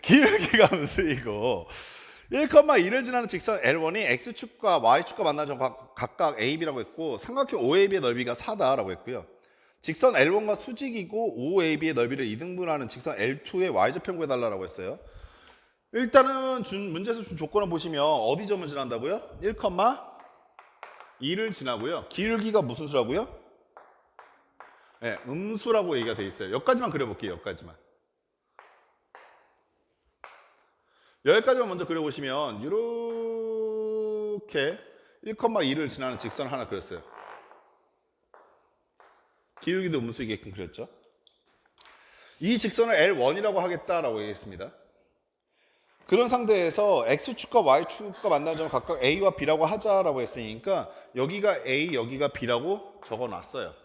기울기가 음수이고 1,2를 지나는 직선 L1이 X축과 Y축과 만나는 점 각각 AB라고 했고 삼각형 OAB의 넓이가 4다라고 했고요. 직선 L1과 수직이고 OAB의 넓이를 2등분하는 직선 L2의 Y좌편 구해달라고 했어요. 일단은 문제에서 준 조건을 보시면 어디 점을 지난다고요? 1,2를 지나고요. 기울기가 무슨 수라고요? 네, 음수라고 얘기가 돼 있어요. 여기까지만 그려볼게요. 여기까지만. 여기까지만 먼저 그려보시면 이렇게 1,2를 지나는 직선 하나 그렸어요. 기울기도 음수이게끔 그렸죠. 이 직선을 L1이라고 하겠다라고 얘기했습니다. 그런 상태에서 X축과 Y축과 만나는 점을 각각 A와 B라고 하자라고 했으니까 여기가 A, 여기가 B라고 적어놨어요.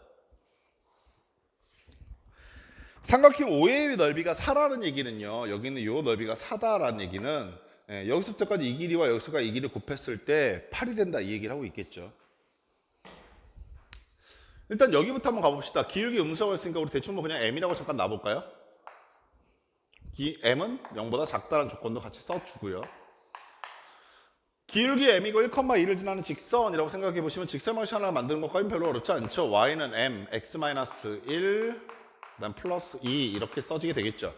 삼각형 OA의 넓이가 4라는 얘기는요. 여기는 이 넓이가 4다라는 얘기는 여기서부터까지 이 길이와 여기서가 이 길이를 곱했을 때 8이 된다 이 얘기를 하고 있겠죠. 일단 여기부터 한번 가봅시다. 기울기 음수라고 했으니까 우리 대충 뭐 그냥 M이라고 잠깐 놔볼까요? M은 0보다 작다는 조건도 같이 써주고요. 기울기 M이고 1,2를 지나는 직선이라고 생각해 보시면 직선 방식 하나 만드는 것까지는 별로 어렵지 않죠. Y는 M, X-1, 그다음 플러스 2 이렇게 써지게 되겠죠.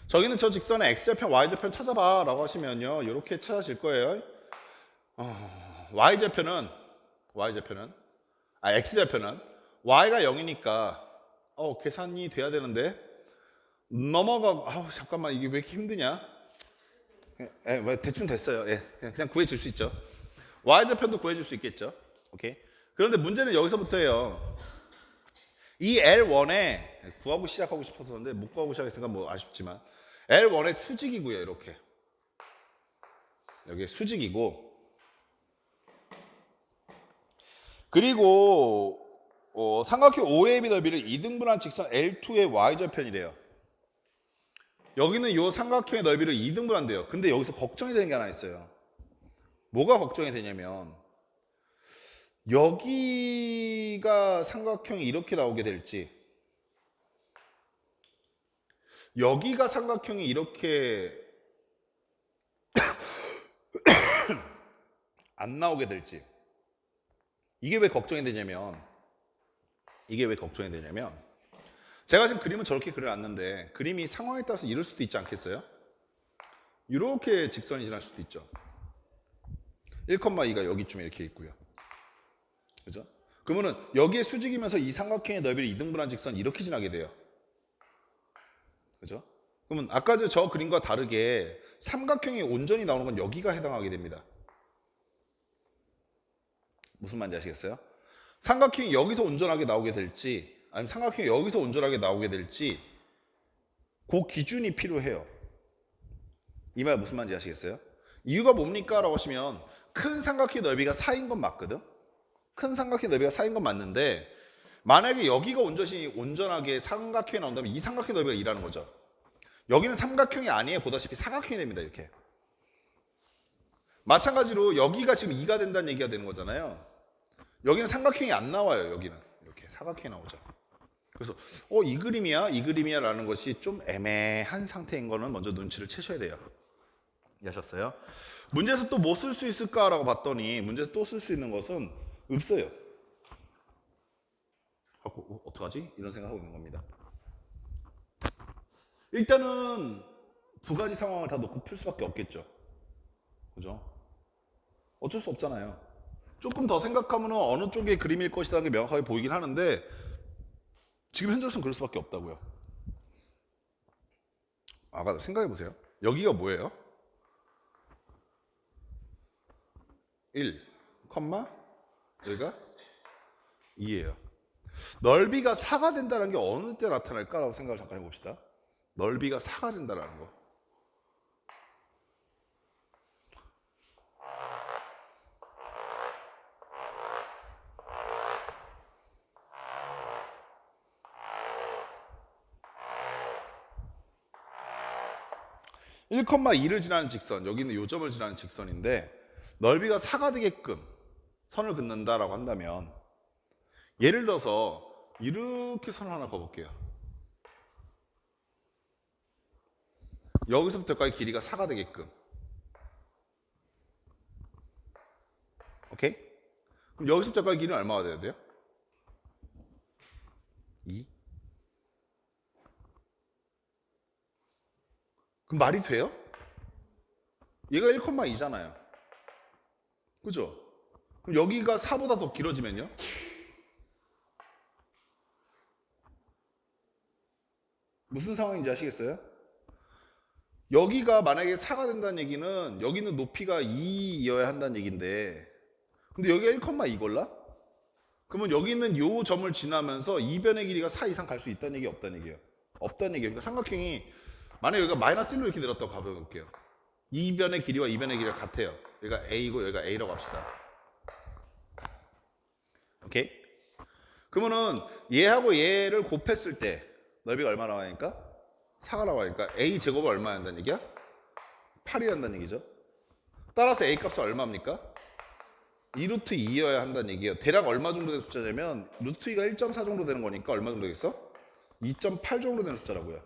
저기는 저 직선의 X좌편, Y좌편 찾아봐 라고 하시면요. 이렇게 찾아질 거예요. X좌편은 Y가 0이니까 계산이 돼야 되는데 잠깐만 이게 왜 이렇게 힘드냐? 대충 됐어요. 그냥 구해줄 수 있죠. Y좌편도 구해줄 수 있겠죠. 오케이. 그런데 문제는 여기서부터예요. 이 L1에 구하고 시작하고 싶었었는데 못 구하고 시작했으니까 뭐 아쉽지만 L1의 수직이고요. 이렇게 여기 수직이고 그리고 삼각형 OAB 넓이를 2등분한 직선 L2의 Y좌편이래요. 여기는 이 삼각형의 넓이를 2등분한대요. 근데 여기서 걱정이 되는 게 하나 있어요. 뭐가 걱정이 되냐면 여기가 삼각형이 이렇게 나오게 될지 여기가 삼각형이 이렇게 안 나오게 될지 이게 왜 걱정이 되냐면 제가 지금 그림은 저렇게 그려놨는데 그림이 상황에 따라서 이럴 수도 있지 않겠어요? 이렇게 직선이 지날 수도 있죠. 1,2가 여기쯤에 이렇게 있고요. 그죠? 그러면은 여기에 수직이면서 이 삼각형의 넓이를 2등분한 직선 이렇게 지나게 돼요. 그죠? 그러면 아까 저 그림과 다르게 삼각형이 온전히 나오는 건 여기가 해당하게 됩니다. 무슨 말인지 아시겠어요? 삼각형이 여기서 온전하게 나오게 될지 아니면 삼각형이 여기서 온전하게 나오게 될지 그 기준이 필요해요. 이 말 무슨 말인지 아시겠어요? 이유가 뭡니까? 라고 하시면 큰 삼각형의 넓이가 4인 건 맞거든? 큰 삼각형의 넓이가 4인 건 맞는데 만약에 여기가 온전하게 삼각형이 나온다면 이 삼각형의 넓이가 2라는 거죠. 여기는 삼각형이 아니에요. 보다시피 사각형이 됩니다. 이렇게. 마찬가지로 여기가 지금 2가 된다는 얘기가 되는 거잖아요. 여기는 삼각형이 안 나와요. 여기는 이렇게 사각형이 나오죠. 그래서 이 그림이야? 이 그림이야? 라는 것이 좀 애매한 상태인 거는 먼저 눈치를 채셔야 돼요. 이해하셨어요? 문제에서 또 뭐 쓸 수 있을까라고 봤더니 문제에서 또 쓸 수 있는 것은 없어요. 어떡하지? 이런 생각하고 있는 겁니다. 일단은 두 가지 상황을 다 놓고 풀 수밖에 없겠죠. 그죠? 어쩔 수 없잖아요. 조금 더 생각하면 어느 쪽의 그림일 것이라는 게 명확하게 보이긴 하는데 지금 현재로서는 그럴 수밖에 없다고요. 생각해 보세요. 여기가 뭐예요? 1, 여기가 2예요. 넓이가 4가 된다는 게 어느 때 나타날까라고 생각을 잠깐 해봅시다. 넓이가 4가 된다는 거. (1,2를) 지나는 직선, 여기는 요점을 지나는 직선인데 넓이가 4가 되게끔 선을 긋는다라고 한다면 예를 들어서 이렇게 선을 하나 그어볼게요. 여기서부터 여기까지 길이가 4가 되게끔. 오케이? 그럼 여기서부터 여기까지 길이는 얼마가 돼야 돼요? 2. 그럼 말이 돼요? 얘가 1,2잖아요. 그죠? 그럼 여기가 4보다 더 길어지면요? 무슨 상황인지 아시겠어요? 여기가 만약에 4가 된다는 얘기는 여기는 높이가 2이어야 한다는 얘기인데, 근데 여기가 1,2골라? 그러면 여기 있는 요 점을 지나면서 이변의 길이가 4 이상 갈 수 있다는 얘기 없다는 얘기예요. 없다는 얘기예요. 그러니까 삼각형이 만약에 여기가 마이너스 1로 이렇게 내렸다고 가볼게요. 이변의 길이와 이변의 길이가 같아요. 여기가 A고 여기가 A라고 합시다. 오케이? 그러면은 얘하고 얘를 곱했을 때 넓이가 얼마 나와니까? 4가 나와니까 A 제곱은 얼마 한다는 얘기야? 8이 한다는 얘기죠. 따라서 A 값은 얼마입니까? 2루트 2여야 한다는 얘기예요. 대략 얼마 정도 되는 숫자냐면 루트 2가 1.4 정도 되는 거니까 얼마 정도 되겠어? 2.8 정도 되는 숫자라고요.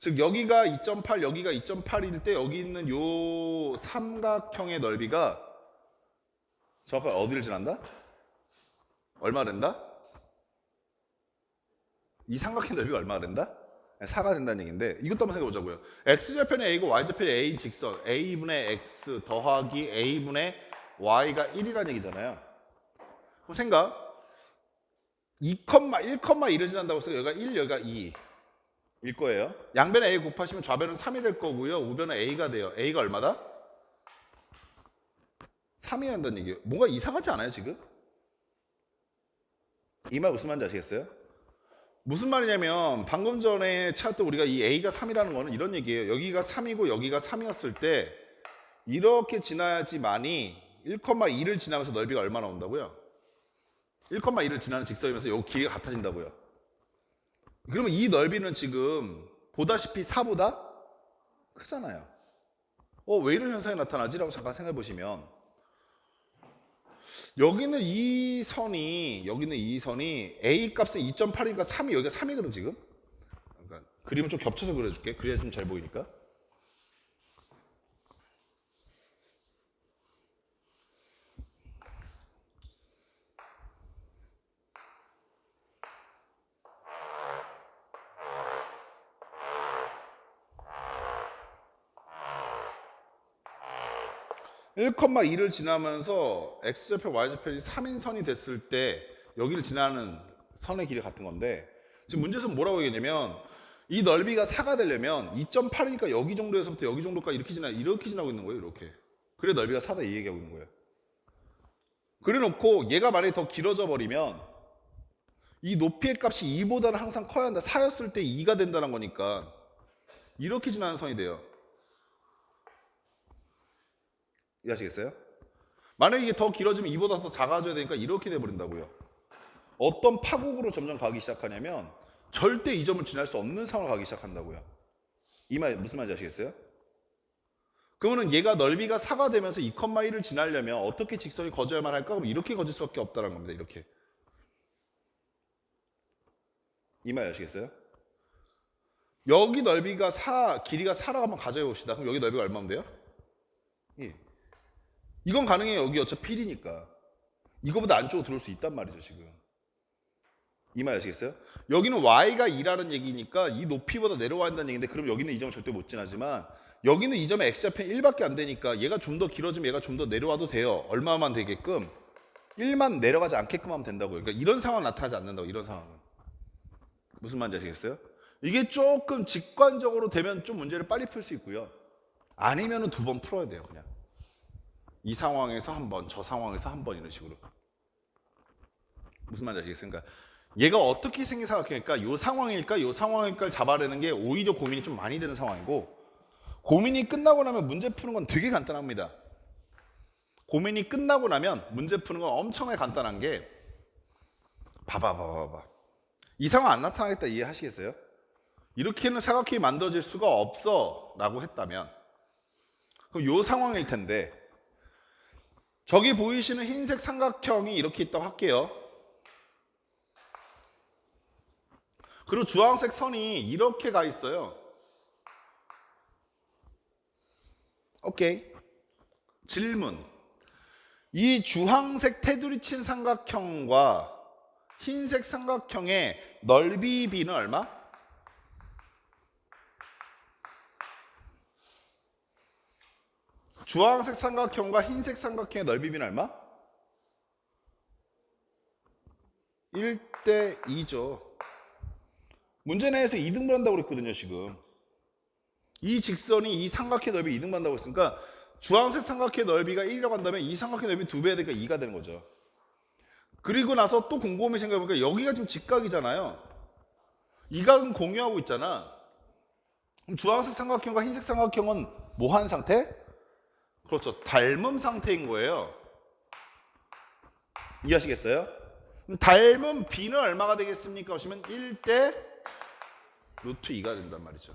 즉 여기가 2.8 여기가 2.8일 때 여기 있는 요 삼각형의 넓이가 정확하게 어디를 지난다? 얼마 된다? 이 삼각형 넓이가 얼마가 된다? 4가 된다는 얘기인데 이것도 한번 생각해 보자고요. x좌편이 a고 y좌편이 a인 직선 a분의 x 더하기 a분의 y가 1이라는 얘기잖아요. 그럼 생각 1,1을 지난다고 해서 여기가 1, 여기가 2일 거예요. 양변에 a 곱하시면 좌변은 3이 될 거고요. 우변은 a가 돼요. a가 얼마다? 3이 한다는 얘기예요. 뭔가 이상하지 않아요 지금? 이 말 무슨 말인지 아시겠어요? 무슨 말이냐면 방금 전에 찾았던 우리가 이 A가 3이라는 거는 이런 얘기예요. 여기가 3이고 여기가 3이었을 때 이렇게 지나야지만이 1,2를 지나면서 넓이가 얼마 나온다고요? 1,2를 지나는 직선이면서 여기 길이가 같아진다고요. 그러면 이 넓이는 지금 보다시피 4보다 크잖아요. 왜 이런 현상이 나타나지? 라고 잠깐 생각해 보시면 여기는 이 선이 A 값은 2.8이니까 3이 여기가 3이거든 지금. 그러니까 그림을 좀 겹쳐서 그려줄게. 그래야 좀 잘 보이니까. (1,2를) 지나면서 x좌편 y좌편이 3인 선이 됐을 때 여기를 지나는 선의 길이 같은 건데 지금 문제에서 뭐라고 얘기했냐면 이 넓이가 4가 되려면 2.8이니까 여기 정도에서부터 여기 정도까지 이렇게 지나고 있는 거예요. 이렇게. 그래 넓이가 4다 이 얘기하고 있는 거예요. 그래 놓고 얘가 만약에 더 길어져 버리면 이 높이의 값이 2보다는 항상 커야 한다. 4였을 때 2가 된다는 거니까 이렇게 지나는 선이 돼요. 이해하시겠어요? 만약에 이게 더 길어지면 2보다 더 작아져야 되니까 이렇게 돼버린다고요. 어떤 파국으로 점점 가기 시작하냐면 절대 이 점을 지날 수 없는 상황을 가기 시작한다고요. 이 말 무슨 말인지 아시겠어요? 그러면 얘가 넓이가 4가 되면서 2,1을 지나려면 어떻게 직선이 거져야만 할까? 그럼 이렇게 거질 수밖에 없다는 겁니다. 이렇게. 이 말 아시겠어요? 여기 넓이가 4, 길이가 4라고 한번 가져해 봅시다. 그럼 여기 넓이가 얼마면 돼요? 예. 이건 가능해요. 여기 어차피 1이니까. 이거보다 안쪽으로 들어올 수 있단 말이죠, 지금. 이 말 아시겠어요? 여기는 y가 2라는 얘기니까 이 높이보다 내려와야 한다는 얘기인데 그럼 여기는 이 점을 절대 못 지나지만 여기는 이 점의 x좌편이 1밖에 안 되니까 얘가 좀 더 길어지면 얘가 좀 더 내려와도 돼요. 얼마만 되게끔? 1만 내려가지 않게끔 하면 된다고요. 그러니까 이런 상황은 나타나지 않는다고, 이런 상황은. 무슨 말인지 아시겠어요? 이게 조금 직관적으로 되면 좀 문제를 빨리 풀 수 있고요. 아니면은 2번 풀어야 돼요, 그냥. 이 상황에서 한 번, 저 상황에서 한 번 이런 식으로. 무슨 말인지 아시겠어요? 그러니까 얘가 어떻게 생긴 삼각형일까? 요 상황일까? 요 상황일까를 잡아내는 게 오히려 고민이 좀 많이 되는 상황이고 고민이 끝나고 나면 문제 푸는 건 되게 간단합니다. 고민이 끝나고 나면 문제 푸는 건 엄청나게 간단한 게 봐봐. 이 상황 안 나타나겠다 이해하시겠어요? 이렇게는 삼각형이 만들어질 수가 없어 라고 했다면 그럼 요 상황일 텐데 저기 보이시는 흰색 삼각형이 이렇게 있다고 할게요. 그리고 주황색 선이 이렇게 가 있어요. 오케이. 질문. 이 주황색 테두리 친 삼각형과 흰색 삼각형의 넓이 B는 얼마? 주황색 삼각형과 흰색 삼각형의 넓이 B는 얼마? 1대 2죠. 문제 내에서 2등분 한다고 그랬거든요, 지금. 이 직선이 이 삼각형 넓이 2등분 한다고 했으니까 주황색 삼각형 넓이가 1이라고 한다면 이 삼각형 넓이 2배 되니까 2가 되는 거죠. 그리고 나서 또 곰곰이 생각해보니까 여기가 지금 직각이잖아요. 이 각은 공유하고 있잖아. 그럼 주황색 삼각형과 흰색 삼각형은 뭐 한 상태? 그렇죠. 닮은 상태인 거예요. 이해하시겠어요? 그럼 닮은 B는 얼마가 되겠습니까? 하시면 1대 루트 2가 된단 말이죠.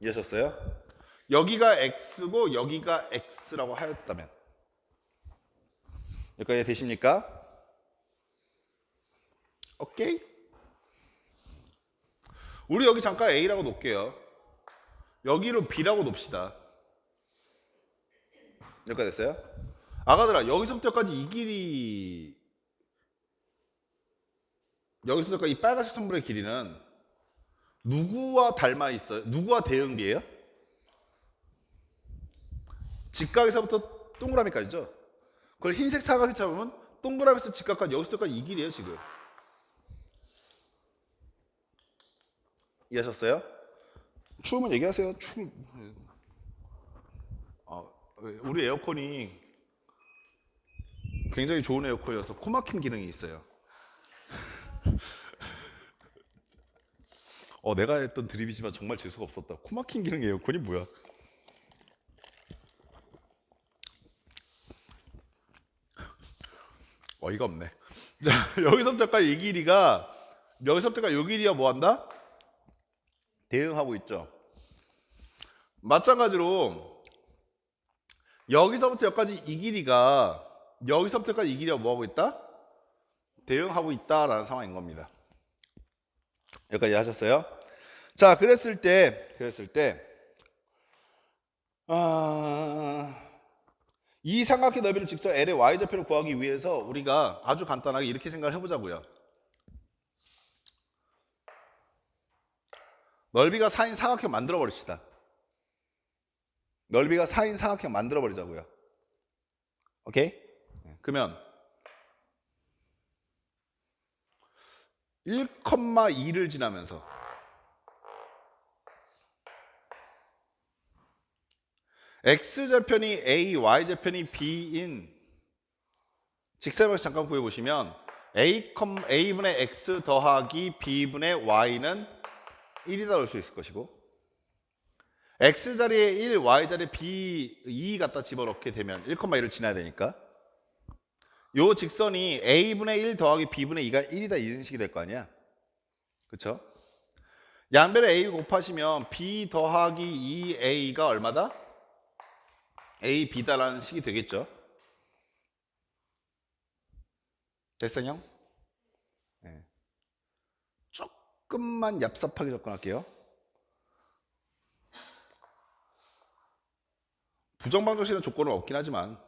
이해하셨어요? 여기가 X고 여기가 X라고 하였다면 여기까지 되십니까? 오케이? 우리 여기 잠깐 A라고 놓을게요. 여기로 B라고 놓읍시다. 여기까지 됐어요? 아가들아, 여기서부터 여기까지 이 길이, 여기서부터 여기까지 이 빨간색 선분의 길이는 누구와 닮아 있어요? 누구와 대응비예요? 직각에서부터 동그라미까지죠. 그걸 흰색 사각형 잡으면 동그라미에서 직각까지 여기서부터까지 이 길이에요, 지금. 이해하셨어요? 추우면 얘기하세요. 우리 에어컨이 굉장히 좋은 에어컨이어서 코막힘 기능이 있어요. 내가 했던 드립이지만 정말 재수가 없었다. 코막힘 기능 에어컨이 뭐야? 어이가 없네. 여기서부터까지 이 길이가, 여기서부터까지 이 길이가 뭐 한다? 대응하고 있죠. 마찬가지로 여기서부터 여기까지 이 길이가, 여기서부터까지 이 길이가 뭐 하고 있다? 대응하고 있다라는 상황인 겁니다. 여기까지 하셨어요? 자, 그랬을 때 이 삼각형 넓이를 직선 L의 Y좌표를 구하기 위해서 우리가 아주 간단하게 이렇게 생각을 해보자고요. 넓이가 4인 삼각형 만들어 버립시다. 넓이가 4인 삼각형 만들어 버리자고요. 오케이? 그러면 1,2를 지나면서 X좌편이 A, Y좌편이 B인 직사각형을 잠깐 구해보시면 A분의 X 더하기 B분의 Y는 1이다 올 수 있을 것이고 X 자리에 1, Y 자리에 B, 2 갖다 집어넣게 되면 1,2를 지나야 되니까 요 직선이 A분의 1 더하기 B분의 2가 1이다 이런 식이 될 거 아니야. 그쵸? 양변에 A 곱하시면 B 더하기 2A가 얼마다? A, B다라는 식이 되겠죠. 됐어요? 네. 조금만 얍삽하게 접근할게요. 부정방정식은 조건은 없긴 하지만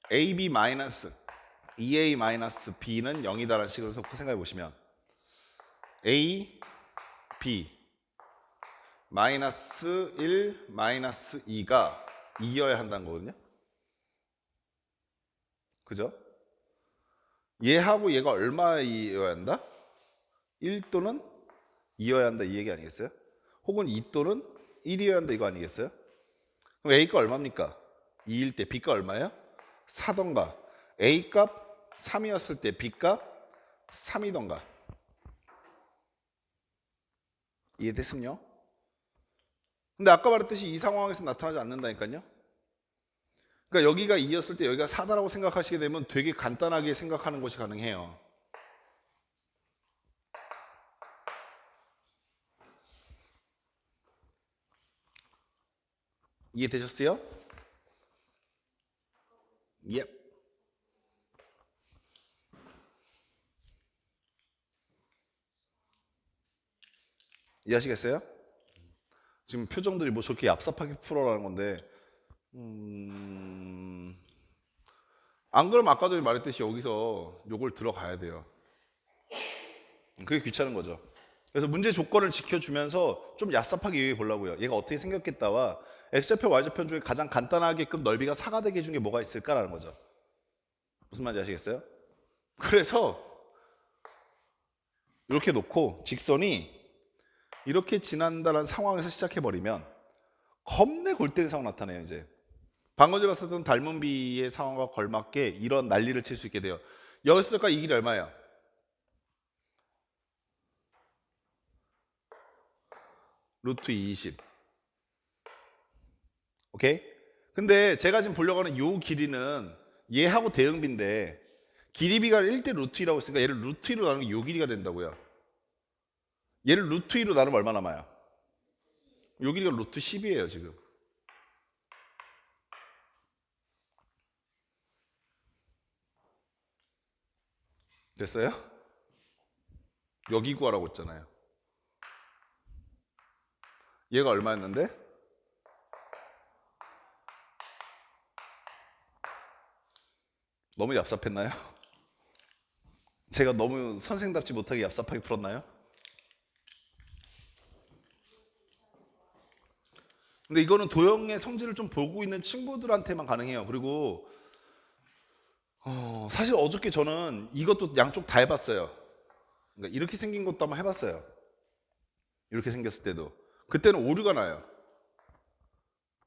AB 마이너스 2A 마이너스 B는 0이다라는 식으로 생각해 보시면 A, B 마이너스 1, 마이너스 2가 2여야 한다는 거거든요. 그죠? 얘하고 얘가 얼마여야 한다? 1 또는 2여야 한다 이 얘기 아니겠어요? 혹은 2 또는 1이어야 한다 이거 아니겠어요? 그럼 A가 얼마입니까? 2일 때 B가 얼마예요? 4던가 A값 3이었을 때 B값 3이던가 이해됐음요? 근데 아까 말했듯이 이 상황에서 나타나지 않는다니까요. 그러니까 여기가 2였을 때 여기가 4다라고 생각하시게 되면 되게 간단하게 생각하는 것이 가능해요. 이해되셨어요? 예. 이해하시겠어요? 지금 표정들이 뭐 저렇게 얍삽하게 풀어라는 건데 안 그러면 아까 전에 말했듯이 여기서 요걸 들어가야 돼요. 그게 귀찮은 거죠. 그래서 문제 조건을 지켜주면서 좀 얍삽하게 이해해 보려고요. 얘가 어떻게 생겼겠다와 x좌표, y좌표 중에 가장 간단하게끔 넓이가 4가 되게 해준 게 뭐가 있을까라는 거죠. 무슨 말인지 아시겠어요? 그래서 이렇게 놓고 직선이 이렇게 지난다는 상황에서 시작해버리면 겁내 골 때리는 상황 나타나요. 이제 방금 전에 봤었던 닮은 비의 상황과 걸맞게 이런 난리를 칠 수 있게 돼요. 여기서부터까지 이 길이 얼마예요? 루트 20. 오케이? 근데 제가 지금 보려고 하는 요 길이는 얘하고 대응비인데 길이비가 1대 루트 2라고 했으니까 얘를 루트 2로 나누면 요 길이가 된다고요. 얘를 루트 2로 나누면 얼마 남아요? 요 길이가 루트 10이에요 지금. 됐어요? 여기 구하라고 했잖아요. 얘가 얼마였는데? 너무 얍삽했나요? 제가 너무 선생답지 못하게 얍삽하게 풀었나요? 근데 이거는 도형의 성질을 좀 보고 있는 친구들한테만 가능해요. 그리고 사실 어저께 저는 이것도 양쪽 다 해봤어요. 그러니까 이렇게 생긴 것도 한번 해봤어요. 이렇게 생겼을 때도 그때는 오류가 나요.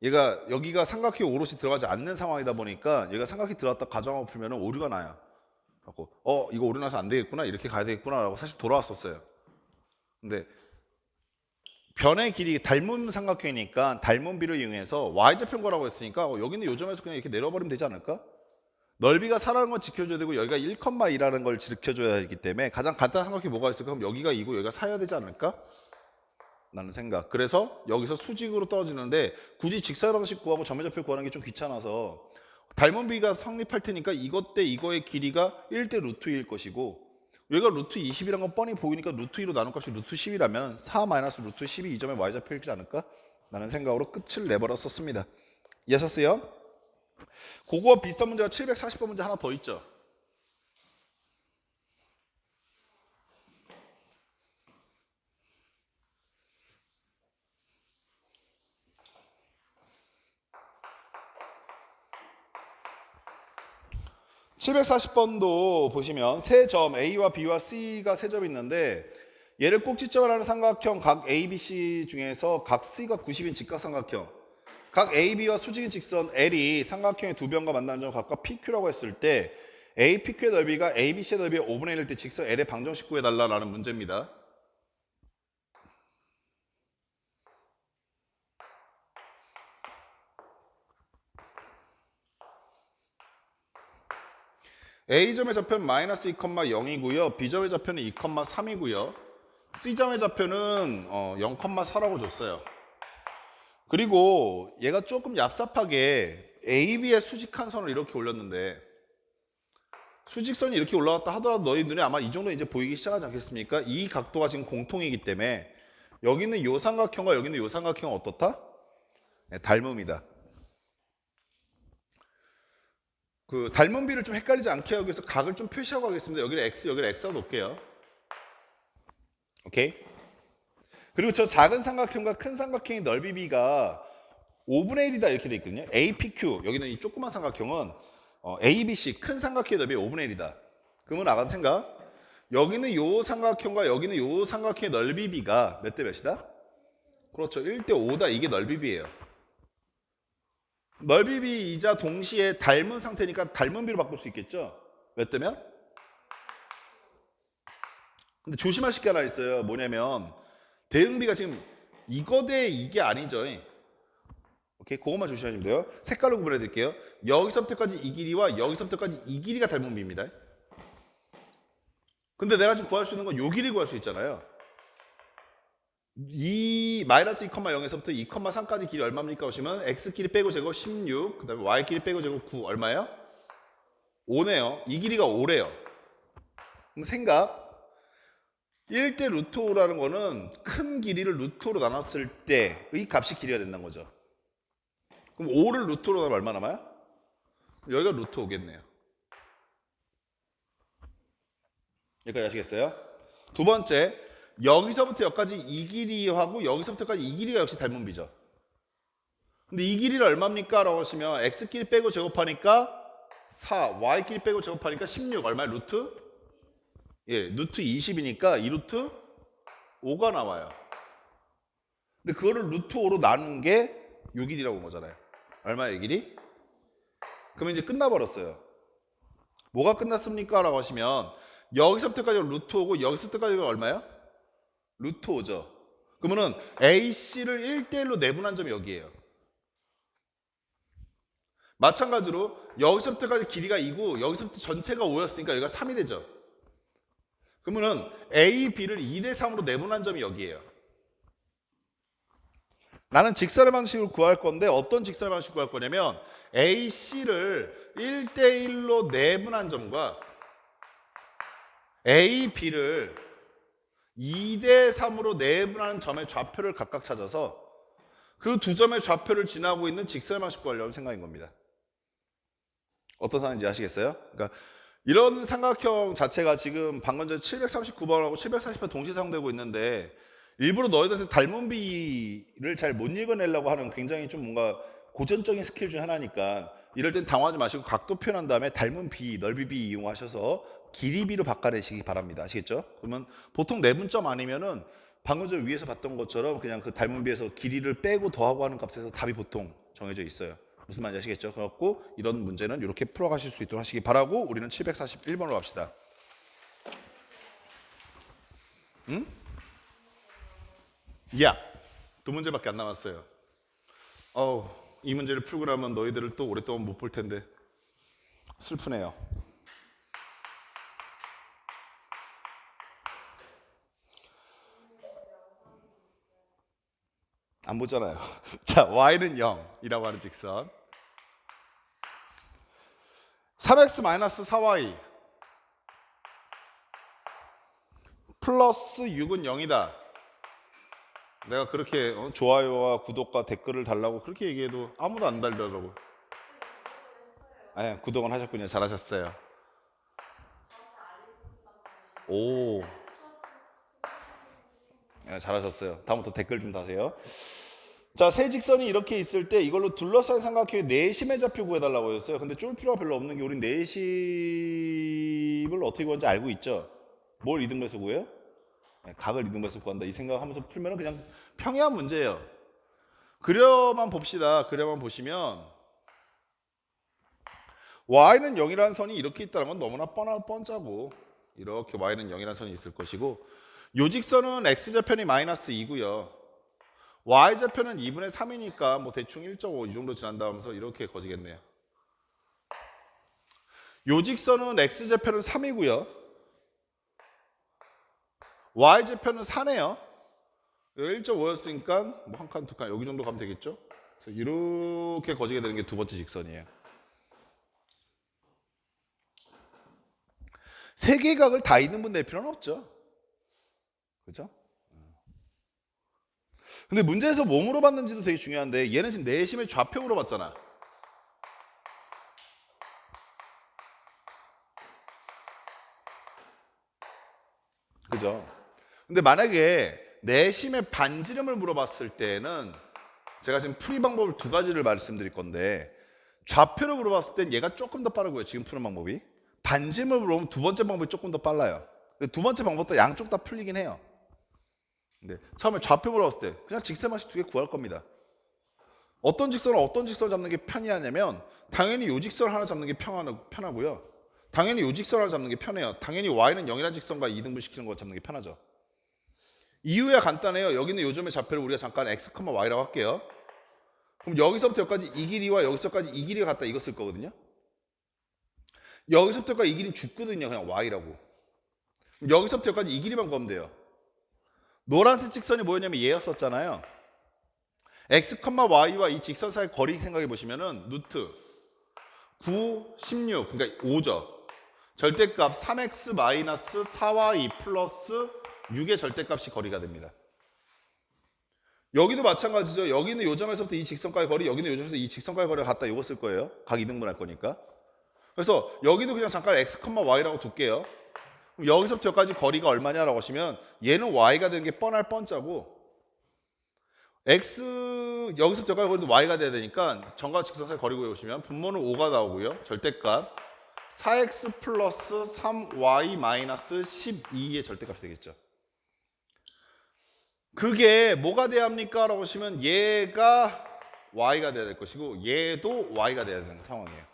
얘가 여기가 삼각형 오롯이 들어가지 않는 상황이다 보니까 얘가 삼각형 들어갔다 가정하고 풀면 오류가 나요. 그래서 이거 오류 나서 안 되겠구나, 이렇게 가야 되겠구나 라고 사실 돌아왔었어요. 근데 변의 길이 닮은 삼각형이니까 닮은 비를 이용해서 y좌표인 거라고 했으니까 여기는 요 점에서 그냥 이렇게 내려버리면 되지 않을까? 넓이가 4라는 걸 지켜줘야 되고 여기가 1,2라는 걸 지켜줘야 하기 때문에 가장 간단한 삼각형이 뭐가 있을까? 그럼 여기가 2고 여기가 4여야 되지 않을까? 라는 생각. 그래서 여기서 수직으로 떨어지는데 굳이 직사 방식 구하고 점의 좌표 구하는 게 좀 귀찮아서 닮은 비가 성립할 테니까 이것 대 이거의 길이가 1대 루트 2일 것이고 여기가 루트 20이란 건 뻔히 보이니까 루트 2로 나눈 값이 루트 10이라면 4 마이너스 루트 10이 이 점의 y좌표이지 않을까? 라는 생각으로 끝을 내버렸었습니다. 이해하셨어요? 그거와 비슷한 문제가 740번 문제 하나 더 있죠. (740번도) 보시면 세 점 A와 B와 C가 세 점이 있는데 얘를 꼭지점을 하는 삼각형 각 ABC 중에서 각 C가 90인 직각삼각형 각 AB와 수직인 직선 L이 삼각형의 두 변과 만나는 점 각각 PQ라고 했을 때 A, PQ의 넓이가 ABC의 넓이의 5분의 1일 때 직선 L의 방정식 구해달라라는 문제입니다. A점의 좌표는 마이너스 2,0이고요. B점의 좌표는 2,3이고요. C점의 좌표는 0,4라고 줬어요. 그리고 얘가 조금 얍삽하게 AB의 수직한 선을 이렇게 올렸는데 수직선이 이렇게 올라갔다 하더라도 너희 눈에 아마 이 정도 이제 보이기 시작하지 않겠습니까? 이 각도가 지금 공통이기 때문에 여기는 요 삼각형과 여기는 요 삼각형은 어떻다? 네, 닮음이다. 그 닮은 비를 좀 헷갈리지 않게 하기 위해서 각을 좀 표시하고 하겠습니다. 여기를 x, 여기를 x로 놓을게요. 오케이? 그리고 저 작은 삼각형과 큰 삼각형의 넓이 비가 5분의 1이다 이렇게 돼 있거든요. APQ, 여기는 이 조그만 삼각형은 ABC, 큰 삼각형의 넓이 5분의 1이다. 그러면 나가는 생각, 여기는 요 삼각형과 여기는 요 삼각형의 넓이 비가 몇 대 몇이다? 그렇죠. 1대 5다. 이게 넓이 비예요. 넓이 비이자 동시에 닮은 상태니까 닮은 비로 바꿀 수 있겠죠? 몇 대면? 근데 조심하실 게 하나 있어요. 뭐냐면 대응비가 지금 이거 대 이게 아니죠. 오케이, 그것만 조심하시면 돼요. 색깔로 구분해 드릴게요. 여기서부터까지 이 길이와 여기서부터까지 이 길이가 닮은 비입니다. 근데 내가 지금 구할 수 있는 건 요 길이 구할 수 있잖아요. 이 마이너스 2,0에서부터 2,3까지 길이 얼마입니까? 보시면 x 길이 빼고 제곱 16, 그 다음에 y 길이 빼고 제곱 9 얼마예요? 5네요. 이 길이가 5래요. 그럼 생각, 1대 루트 5라는 거는 큰 길이를 루트 5로 나눴을 때의 값이 길이가 된다는 거죠. 그럼 5를 루트 5로 나누면 얼마 남아요? 여기가 루트 5겠네요. 여기까지 아시겠어요? 두 번째, 여기서부터 여기까지 이 길이하고 여기서부터까지 이 길이가 역시 닮은 비죠. 근데 이 길이를 얼마입니까? 라고 하시면 x끼리 빼고 제곱하니까 4, y끼리 빼고 제곱하니까 16, 얼마야? 루트? 예, 루트 20이니까 이 루트 5가 나와요. 근데 그거를 루트 5로 나눈 게 요 길이라고 본 거잖아요. 얼마야 이 길이? 그러면 이제 끝나버렸어요. 뭐가 끝났습니까? 라고 하시면 여기서부터까지 루트 5고 여기서부터까지가 얼마예요? 루트 5죠. 그러면은 AC를 1대1로 내분한 점이 여기예요. 마찬가지로 여기서부터까지 길이가 2고 여기서부터 전체가 5였으니까 여기가 3이 되죠. 그러면은 A, B를 2대 3으로 내분한 점이 여기예요. 나는 직선의 방식을 구할 건데 어떤 직선의 방식을 구할 거냐면 AC를 1대1로 내분한 점과 A, B를 2대 3으로 내분하는 점의 좌표를 각각 찾아서 그 두 점의 좌표를 지나고 있는 직선의 방식 구하려는 생각인 겁니다. 어떤 상황인지 아시겠어요? 그러니까 이런 삼각형 자체가 지금 방금 전에 739번하고 740번 동시에 사용되고 있는데 일부러 너희들한테 닮은 비를 잘 못 읽어내려고 하는 굉장히 좀 뭔가 고전적인 스킬 중 하나니까 이럴 땐 당황하지 마시고 각도 표현한 다음에 닮은 비, 넓이 비 이용하셔서 길이 비로 바꿔내시기 바랍니다. 아시겠죠? 그러면 보통 내분점 아니면은 방금 전 위에서 봤던 것처럼 그냥 그 닮은 비에서 길이를 빼고 더하고 하는 값에서 답이 보통 정해져 있어요. 무슨 말인지 아시겠죠? 그렇고 이런 문제는 이렇게 풀어가실 수 있도록 하시기 바라고 우리는 741번으로 갑시다. 응? 야, 두 문제밖에 안 남았어요. 이 문제를 풀고 나면 너희들을 또 오랫동안 못 볼 텐데 슬프네요. 안 보잖아요. 자, y는 0이라고 하는 직선 3x-4y 플러스 6은 0이다. 내가 그렇게 좋아요와 구독과 댓글을 달라고 그렇게 얘기해도 아무도 안 달더라고요. 네, 구독은 하셨군요. 잘하셨어요. 오, 네, 잘하셨어요. 다음부터 댓글 좀 다세요. 자, 세 직선이 이렇게 있을 때 이걸로 둘러싼 삼각형의 내심의 좌표 구해달라고 했어요. 근데 쫄 필요가 별로 없는 게 우린 내심을 어떻게 구하는지 알고 있죠. 뭘 이등분해서 구해요? 네, 각을 이등분해서 구한다. 이 생각하면서 풀면 그냥 평이한 문제예요. 그려만 봅시다. 그려만 보시면 y는 0이라는 선이 이렇게 있다는 건 너무나 뻔짜고 이렇게 y는 0이라는 선이 있을 것이고 요 직선은 x좌표는 마이너스 2고요. y좌표는 2분의 3이니까 뭐 대충 1.5 이 정도 지난다 하면서 이렇게 거지겠네요. 요 직선은 x좌표는 3이고요. y좌표는 4네요. 1.5였으니까 뭐 한 칸, 두 칸 여기 정도 가면 되겠죠? 그래서 이렇게 거지게 되는 게 두 번째 직선이에요. 세 개의 각을 다 이등분 낼 필요는 없죠. 그죠? 근데 문제에서 뭐 물어봤는지도 되게 중요한데 얘는 지금 내심의 좌표 물어봤잖아. 그죠? 근데 만약에 내심의 반지름을 물어봤을 때는 제가 지금 풀이 방법을 두 가지를 말씀드릴 건데 좌표를 물어봤을 땐 얘가 조금 더 빠르고요. 지금 푸는 방법이. 반지름을 물어보면 두 번째 방법이 조금 더 빨라요. 근데 두 번째 방법도 양쪽 다 풀리긴 해요. 근데 처음에 좌표 물어봤을 때 그냥 직선 방식 두 개 구할 겁니다. 어떤 직선을 잡는 게 편리하냐면 당연히 요 직선 하나 잡는 게 편하고요. 당연히 요 직선 하나 잡는 게 편해요. 당연히 y는 0이라는 직선과 2등분 시키는 거 잡는 게 편하죠. 이유야 간단해요. 여기 있는 요점의 좌표를 우리가 잠깐 x, y라고 할게요. 그럼 여기서부터 여기까지 이 길이와 여기서까지 이 길이가 같다 이거 쓸 거거든요. 여기서부터까지 이 길이는 죽거든요. 그냥 y라고. 여기서부터 여기까지 이 길이만 구하면 돼요. 노란색 직선이 뭐였냐면 얘였었잖아요. x, y와 이 직선 사이 거리 생각해 보시면은 루트 9, 16 그러니까 5죠. 절대값 3x-4y 플러스 6의 절대값이 거리가 됩니다. 여기도 마찬가지죠. 여기는 요 점에서부터 이 직선까지 거리, 여기는 요 점에서 이 직선까지 거리가 같다. 이거 쓸 거예요. 각 이등분 할 거니까. 그래서 여기도 그냥 잠깐 x, y라고 둘게요. 그럼 여기서부터 여기까지 거리가 얼마냐라고 하시면 얘는 y가 되는 게 뻔할 뻔짜고 x 여기서부터 여기까지 거리도 y가 돼야 되니까 점과 직선 사이 거리 구해보시면 분모는 5가 나오고요. 절대값 4x 플러스 3y 마이너스 12의 절대값이 되겠죠. 그게 뭐가 돼야 합니까? 라고 하시면 얘가 y가 돼야 될 것이고 얘도 y가 돼야 되는 상황이에요.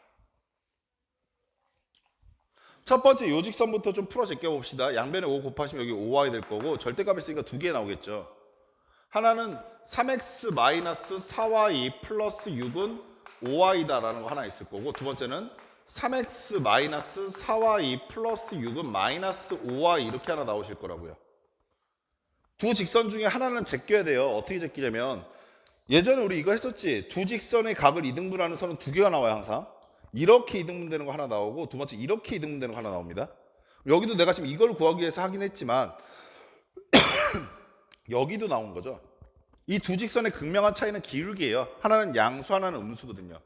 첫 번째 요 직선부터 좀 풀어 제껴봅시다. 양변에 5 곱하시면 여기 5y 될 거고 절대값이 있으니까 두 개 나오겠죠. 하나는 3x 마이너스 4y 플러스 6은 5y다라는 거 하나 있을 거고 두 번째는 3x 마이너스 4y 플러스 6은 마이너스 5y 이렇게 하나 나오실 거라고요. 두 직선 중에 하나는 제껴야 돼요. 어떻게 제끼냐면 예전에 우리 이거 했었지. 두 직선의 각을 이등분하는 선은 두 개가 나와요. 항상 이렇게 이등분되는 거 하나 나오고 두 번째 이렇게 이등분되는 거 하나 나옵니다. 여기도 내가 지금 이걸 구하기 위해서 하긴 했지만 여기도 나온 거죠. 이 두 직선의 극명한 차이는 기울기예요. 하나는 양수 하나는 음수거든요.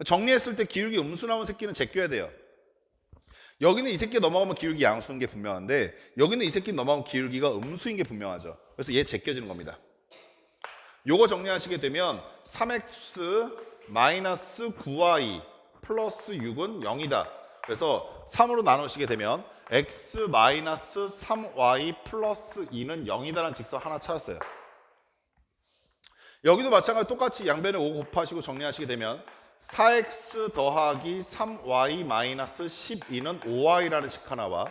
정리했을 때 기울기 음수 나온 새끼는 제껴야 돼요. 여기는 이 새끼 넘어가면 기울기 양수인 게 분명한데 여기는 이 새끼 넘어가면 기울기가 음수인 게 분명하죠. 그래서 얘 제껴지는 겁니다. 요거 정리하시게 되면 3x 마이너스 9y 플러스 6은 0이다. 그래서 3으로 나누시게 되면 x 마이너스 3y 플러스 2는 0이다라는 직선 하나 찾았어요. 여기도 마찬가지로 똑같이 양변에 5 곱하시고 정리하시게 되면 4x 더하기 3y 마이너스 12는 5y라는 식 하나와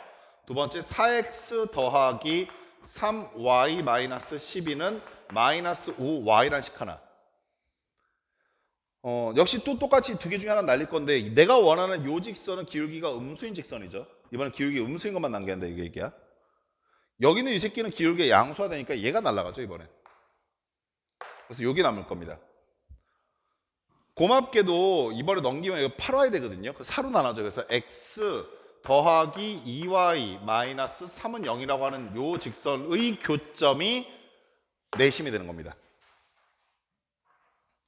두 번째 4x 더하기 3y 마이너스 12는 마이너스 5y라는 식 하나. 역시 또 똑같이 두 개 중에 하나 날릴 건데 내가 원하는 요 직선은 기울기가 음수인 직선이죠. 이번엔 기울기 음수인 것만 남겨야 된다 이게 얘기야. 여기는 이 새끼는 기울기가 양수화 되니까 얘가 날아가죠 이번엔. 그래서 여기 남을 겁니다. 고맙게도 이번에 넘기면 이거 8y 되거든요. 4로 나눠져. 그래서 x 더하기 2y 마이너스 3은 0이라고 하는 요 직선의 교점이 내심이 되는 겁니다.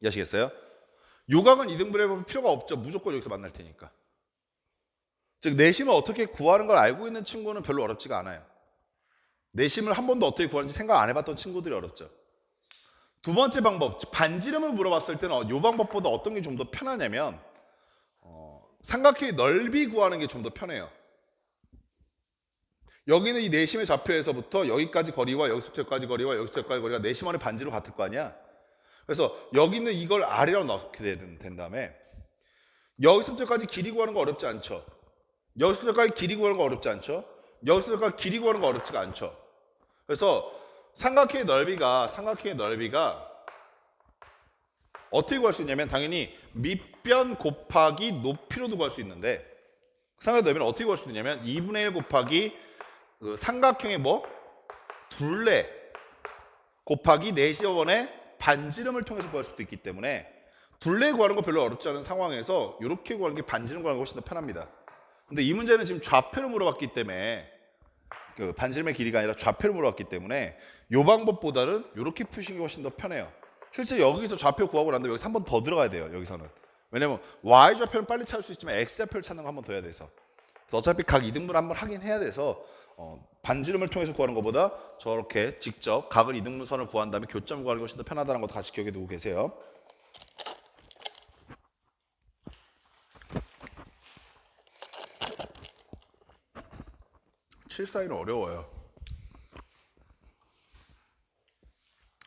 이해하시겠어요? 요각은 이등분해 보면 필요가 없죠. 무조건 여기서 만날 테니까. 즉 내심을 어떻게 구하는 걸 알고 있는 친구는 별로 어렵지가 않아요. 내심을 한 번도 어떻게 구하는지 생각 안 해봤던 친구들이 어렵죠. 두 번째 방법, 반지름을 물어봤을 때는 이 방법보다 어떤 게 좀 더 편하냐면 삼각형의 넓이 구하는 게 좀 더 편해요. 여기는 이 내심의 좌표에서부터 여기까지 거리와 여기서부터 여기까지 거리와 여기서부터 여기까지 거리가 내심 안에 반지름 같을 거 아니야. 그래서 여기는 이걸 아래로 넣게 된 다음에 여기서부터 여기까지 길이 구하는 거 어렵지 않죠. 여기서부터 여기까지 길이 구하는 거 어렵지 않죠. 여기서부터 여기까지 길이 구하는 거 어렵지가 않죠. 그래서 삼각형의 넓이가 어떻게 구할 수 있냐면 당연히 밑변 곱하기 높이로도 구할 수 있는데 삼각형의 넓이는 어떻게 구할 수 있냐면 2분의 1 곱하기 그 삼각형의 둘레 곱하기 4시어번의 반지름을 통해서 구할 수도 있기 때문에 둘레 구하는 거 별로 어렵지 않은 상황에서 이렇게 구하는 게 반지름 구하는 게 훨씬 더 편합니다. 근데 이 문제는 지금 좌표를 물어봤기 때문에 그 반지름의 길이가 아니라 좌표를 물어봤기 때문에 이 방법보다는 이렇게 푸시는 게 훨씬 더 편해요. 실제 여기서 좌표 구하고 난 다음에 여기서 한 번 더 들어가야 돼요. 여기서는. 왜냐면 y 좌표는 빨리 찾을 수 있지만 x 좌표를 찾는 거 한 번 더 해야 돼서. 그래서 어차피 각 이등분을 한 번 하긴 해야 돼서 반지름을 통해서 구하는 것보다 저렇게 직접 각을 이등분선을 구한 다음에 교점을 구하는 게 훨씬 더 편하다는 거 다시 기억해 두고 계세요. 칠사일은 어려워요.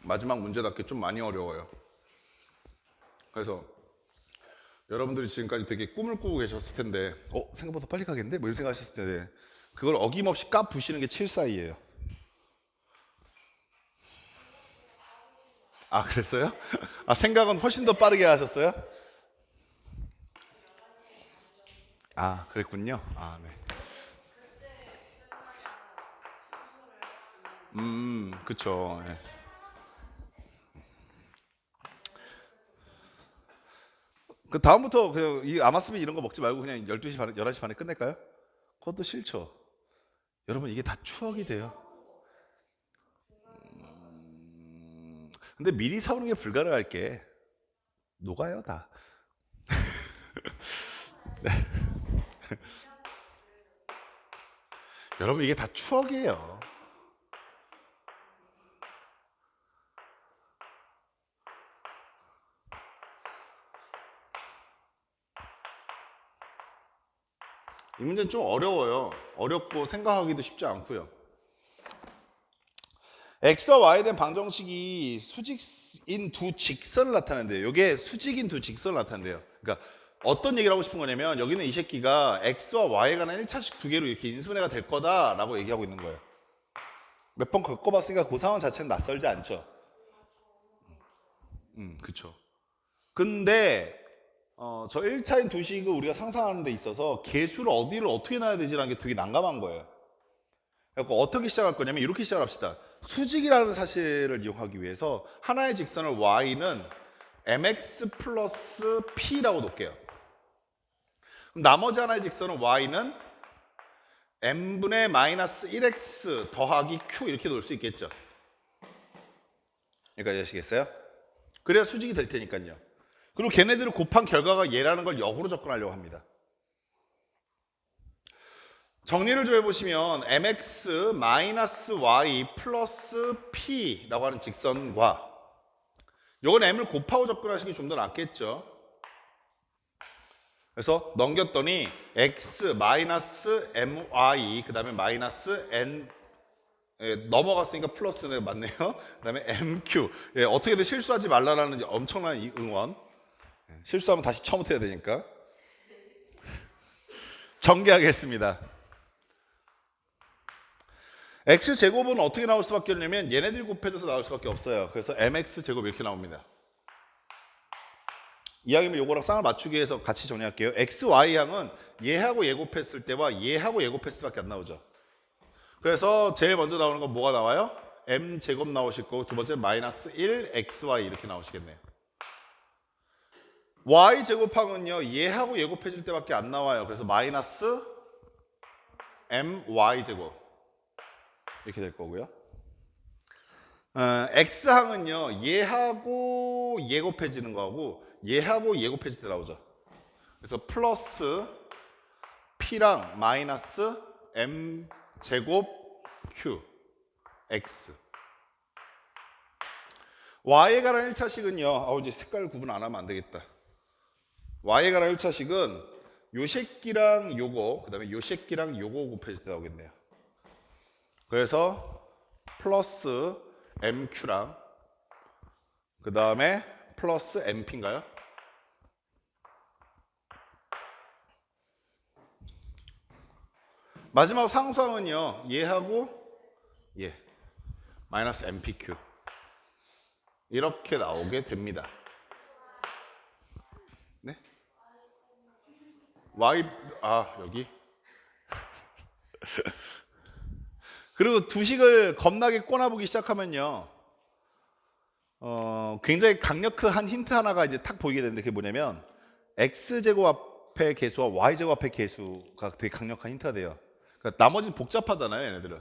마지막 문제답게 좀 많이 어려워요. 그래서 여러분들이 지금까지 되게 꿈을 꾸고 계셨을 텐데 생각보다 빨리 가겠는데? 뭐 이런 생각하셨을 텐데 그걸 어김없이 까부시는 게 칠사이예요. 아 그랬어요? 아 생각은 훨씬 더 빠르게 하셨어요? 아 그랬군요. 아 네. 그쵸. 네. 그 다음부터 그냥 이 아마스빈 이런 거 먹지 말고 그냥 12시 반, 11시 반에 끝낼까요? 그것도 싫죠. 여러분 이게 다 추억이 돼요. 근데 미리 사오는 게 불가능할 게 녹아요 다. 네. 여러분 이게 다 추억이에요. 이 문제는 좀 어려워요. 어렵고 생각하기도 쉽지 않고요. x와 y에 대한 방정식이 수직인 두 직선을 나타낸대요. 이게 수직인 두 직선을 나타낸대요. 그러니까 어떤 얘기를 하고 싶은 거냐면 여기는 이 새끼가 x와 y에 관한 1차식 두 개로 이렇게 인수분해가 될 거다라고 얘기하고 있는 거예요. 몇 번 겪어봤으니까 그 상황 자체는 낯설지 않죠. 그쵸. 근데 저 1차인 두 식을 우리가 상상하는 데 있어서 개수를 어디를 어떻게 놔야 되지라는 게 되게 난감한 거예요. 그래서 어떻게 시작할 거냐면 이렇게 시작합시다. 수직이라는 사실을 이용하기 위해서 하나의 직선을 y는 mx 플러스 p라고 놓을게요. 그럼 나머지 하나의 직선은 y는 m분의 마이너스 1x 더하기 q 이렇게 놓을 수 있겠죠. 여기까지 아시겠어요? 그래야 수직이 될 테니까요. 그리고 걔네들을 곱한 결과가 얘라는 걸 역으로 접근하려고 합니다. 정리를 좀 해보시면 mx 마이너스 y 플러스 p라고 하는 직선과 요건 m을 곱하고 접근하시는 게 좀 더 낫겠죠. 그래서 넘겼더니 x 마이너스 my 그 다음에 마이너스 n 넘어갔으니까 플러스는 맞네요. 그 다음에 mq 어떻게든 실수하지 말라라는 엄청난 응원. 실수하면 다시 처음부터 해야 되니까 전개하겠습니다. x제곱은 어떻게 나올 수밖에 없냐면 얘네들이 곱해져서 나올 수밖에 없어요. 그래서 mx제곱 이렇게 나옵니다. 이왕이면 요거랑 쌍을 맞추기 위해서 같이 정리할게요. x, y항은 얘하고 얘 곱했을 때와 얘하고 얘 곱했을 때밖에 안 나오죠. 그래서 제일 먼저 나오는 건 뭐가 나와요? m제곱 나오실 거고 두 번째는 마이너스 1 xy 이렇게 나오시겠네요. y제곱항은요 얘하고 얘 곱해질 때밖에 안 나와요. 그래서 마이너스 my제곱 이렇게 될 거고요. x항은요 얘하고 얘 곱해지는 거하고 얘하고 얘 곱해질 때 나오죠. 그래서 플러스 p랑 마이너스 m제곱 q x. y에 관한 1차식은요 이제 색깔 구분 안 하면 안 되겠다. y에 관한 1차식은 요 새끼랑 요거 그 다음에 요 새끼랑 요거 곱해질 때 나오겠네요. 그래서 플러스 mq랑 그 다음에 플러스 mp인가요? 마지막 상수항은요 얘하고 얘 마이너스 mpq 이렇게 나오게 됩니다. 네? y 여기 그리고 두 식을 겁나게 꼬나보기 시작하면요 굉장히 강력한 힌트 하나가 이제 탁 보이게 되는데 그게 뭐냐면 x제곱 앞의 개수와 y제곱 앞의 개수가 되게 강력한 힌트가 돼요. 그러니까 나머지는 복잡하잖아요 얘네들은.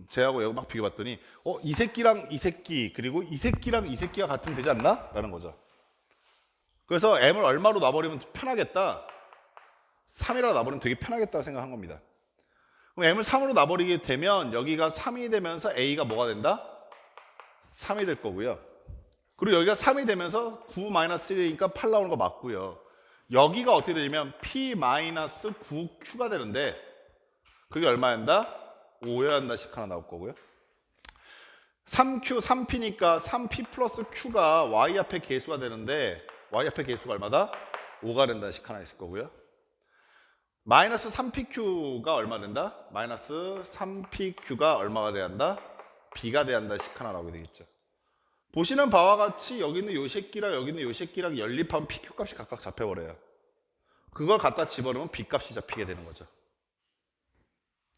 쟤하고 여기 막 비교봤더니 이 새끼랑 이 새끼 그리고 이 새끼랑 이 새끼가 같으면 되지 않나? 라는 거죠. 그래서 m을 얼마로 놔버리면 편하겠다 3이라고 놔버리면 되게 편하겠다고 생각한 겁니다. 그럼 m을 3으로 놔버리게 되면 여기가 3이 되면서 a가 뭐가 된다? 3이 될 거고요. 그리고 여기가 3이 되면서 9-1이니까 8 나오는 거 맞고요. 여기가 어떻게 되냐면 p-9q가 되는데 그게 얼마 된다? 5여야 한다씩 하나 나올 거고요. 3q, 3p니까 3p 플러스 q가 y 앞의 개수가 되는데 y 앞의 개수가 얼마다? 5가 된다씩 하나 있을 거고요. 마이너스 3pq가 얼마 된다? 마이너스 3pq가 얼마가 돼야 한다? b가 돼야 한다씩 하나 나오게 되겠죠. 보시는 바와 같이 여기 있는 요 새끼랑 여기 있는 요 새끼랑 연립하면 pq 값이 각각 잡혀버려요. 그걸 갖다 집어넣으면 b 값이 잡히게 되는 거죠.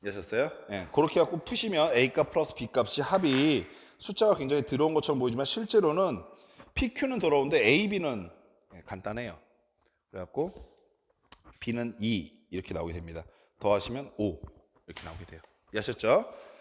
이해하셨어요? 네, 그렇게 갖고 푸시면 a값 플러스 b값이 합이 숫자가 굉장히 더러운 것처럼 보이지만 실제로는 pq는 더러운데 a, b는 간단해요. 그래갖고 b는 2 이렇게 나오게 됩니다. 더하시면 5 이렇게 나오게 돼요. 이해하셨죠?